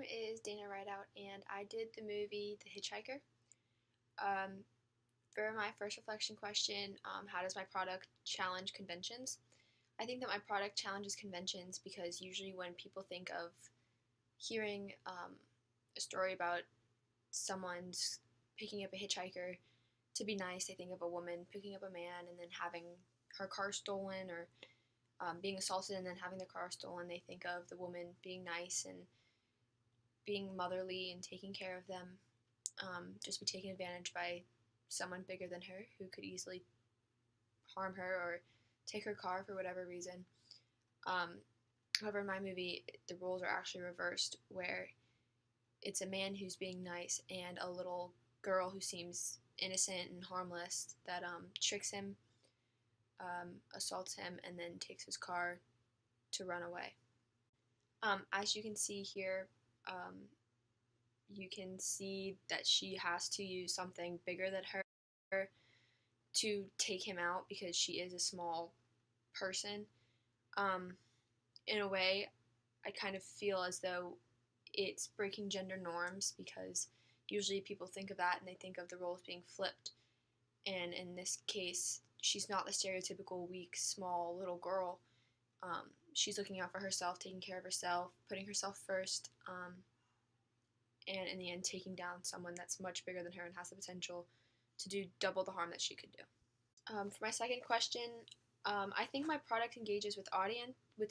name is Dana Rideout, and I did the movie The Hitchhiker. Um, for my first reflection question, how does my product challenge conventions? I think that my product challenges conventions because usually when people think of hearing a story about someone's picking up a hitchhiker to be nice, they think of a woman picking up a man and then having her car stolen, or being assaulted and then having the car stolen. They think of the woman being nice and being motherly and taking care of them, just be taken advantage by someone bigger than her who could easily harm her or take her car for whatever reason. Um, However, in my movie, the roles are actually reversed, where it's a man who's being nice and a little girl who seems innocent and harmless that tricks him, assaults him, and then takes his car to run away. As you can see here, you can see that she has to use something bigger than her to take him out because she is a small person. In a way, I kind of feel as though it's breaking gender norms because usually people think of that and they think of the roles being flipped. And in this case, she's not the stereotypical weak, small little girl. She's looking out for herself, taking care of herself, putting herself first, and in the end taking down someone that's much bigger than her and has the potential to do double the harm that she could do. For my second question, I think my product engages with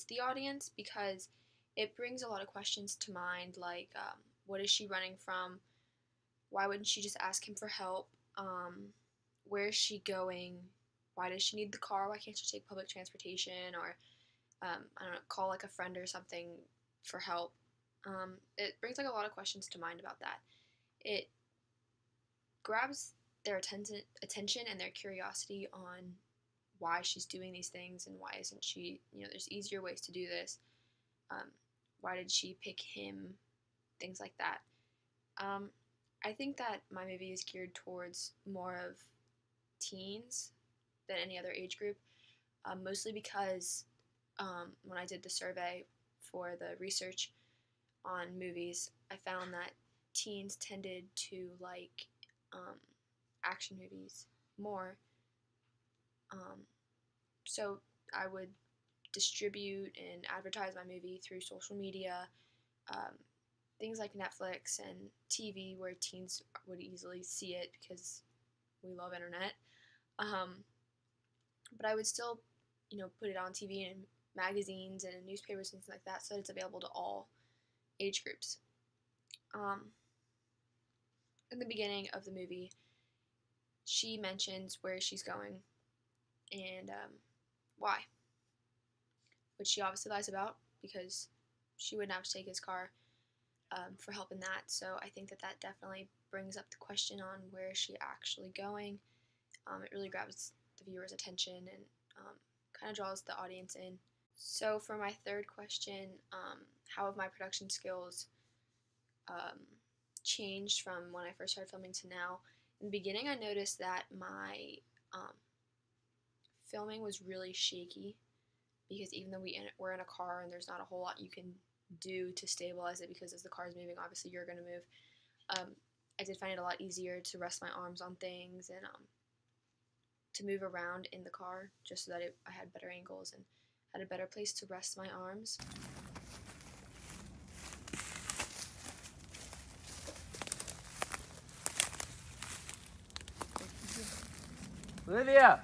the audience because it brings a lot of questions to mind, like what is she running from? Why wouldn't she just ask him for help? Where is she going? Why does she need the car? Why can't she take public transportation, or I don't know, call like a friend or something for help? It brings like a lot of questions to mind about that. It grabs their attention and their curiosity on why she's doing these things and why isn't she, there's easier ways to do this. Why did she pick him? Things like that. I think that my movie is geared towards more of teens than any other age group, mostly because when I did the survey for the research on movies, I found that teens tended to like action movies more. So I would distribute and advertise my movie through social media, things like Netflix and TV, where teens would easily see it because we love internet. But I would still, put it on TV and magazines and in newspapers and things like that, so that it's available to all age groups. In the beginning of the movie, she mentions where she's going and why, which she obviously lies about because she wouldn't have to take his car for help in that. So I think that definitely brings up the question on where is she actually going. It really grabs the viewer's attention and kind of draws the audience in. So for my third question, how have my production skills changed from when I first started filming to now? In the beginning, I noticed that my filming was really shaky because even though we're in a car and there's not a whole lot you can do to stabilize it, because as the car is moving, obviously you're going to move. I did find it a lot easier to rest my arms on things and to move around in the car just so that I had better angles and had a better place to rest my arms. Olivia!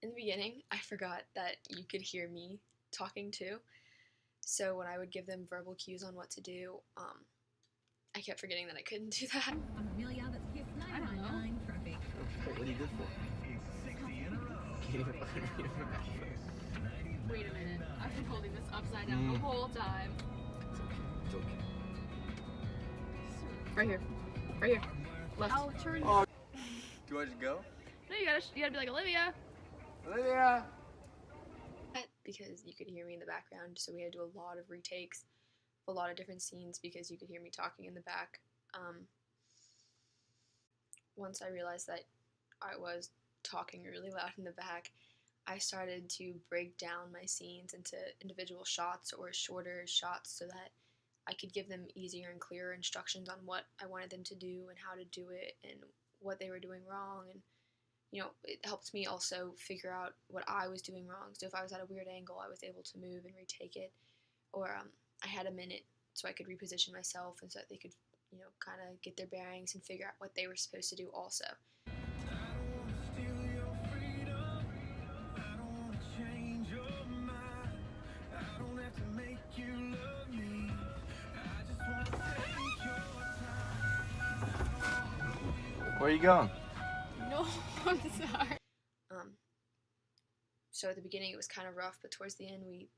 In the beginning, I forgot that you could hear me talking too. So when I would give them verbal cues on what to do, I kept forgetting that I couldn't do that. Amelia, that's cute. 999 traffic. What are you good for? Can't even fucking read it. Wait a minute. I've been holding this upside down the whole time. It's okay. Right here. Right here. Left. I'll turn. Oh. Do I just go? No, you gotta be like Olivia. Olivia! Because you could hear me in the background, so we had to do a lot of retakes, a lot of different scenes because you could hear me talking in the back. Once I realized that I was talking really loud in the back, I started to break down my scenes into individual shots or shorter shots so that I could give them easier and clearer instructions on what I wanted them to do and how to do it and what they were doing wrong. And it helped me also figure out what I was doing wrong. So if I was at a weird angle, I was able to move and retake it, or I had a minute so I could reposition myself and so that they could, kind of get their bearings and figure out what they were supposed to do also. Where are you going? No, I'm sorry. So at the beginning it was kind of rough, but towards the end we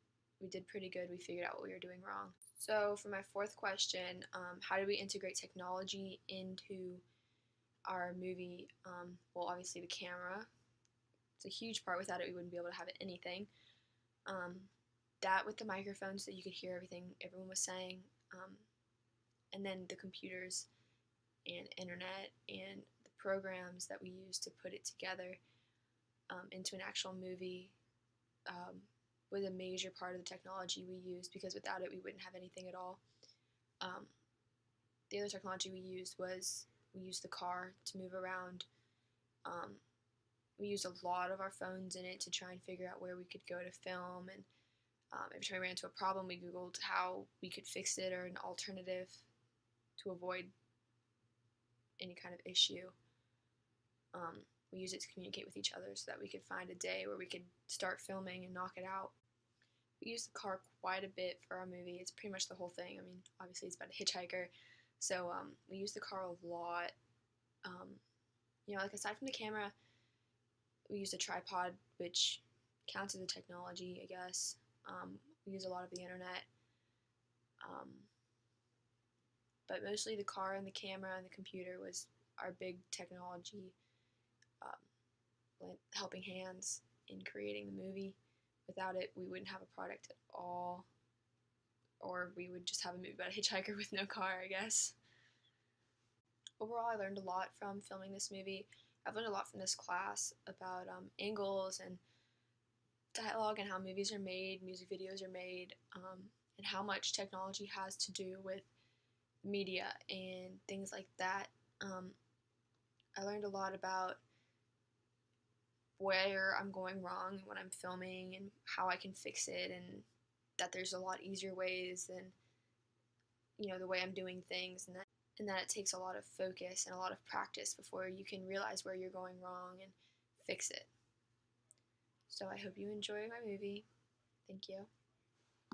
did pretty good. We figured out what we were doing wrong. So for my fourth question, how do we integrate technology into our movie? Well, obviously the camera. It's a huge part. Without it, we wouldn't be able to have anything. That with the microphones so that you could hear everything everyone was saying. And then the computers and internet and the programs that we use to put it together into an actual movie was a major part of the technology we used, because without it we wouldn't have anything at all. The other technology we used was the car to move around. We used a lot of our phones in it to try and figure out where we could go to film, and every time we ran into a problem we Googled how we could fix it or an alternative to avoid any kind of issue. We used it to communicate with each other so that we could find a day where we could start filming and knock it out. We used the car quite a bit for our movie. It's pretty much the whole thing. I mean, obviously it's about a hitchhiker, so we used the car a lot. Like aside from the camera, we used a tripod, which counts as a technology, I guess. We used a lot of the internet. But mostly the car and the camera and the computer was our big technology helping hands in creating the movie. Without it, we wouldn't have a product at all, or we would just have a movie about a hitchhiker with no car, I guess. Overall, I learned a lot from filming this movie. I've learned a lot from this class about angles and dialogue and how movies are made, music videos are made, and how much technology has to do with media and things like that. I learned a lot about where I'm going wrong when I'm filming and how I can fix it, and that there's a lot easier ways than the way I'm doing things, and that it takes a lot of focus and a lot of practice before you can realize where you're going wrong and fix it. So I hope you enjoy my movie. Thank you.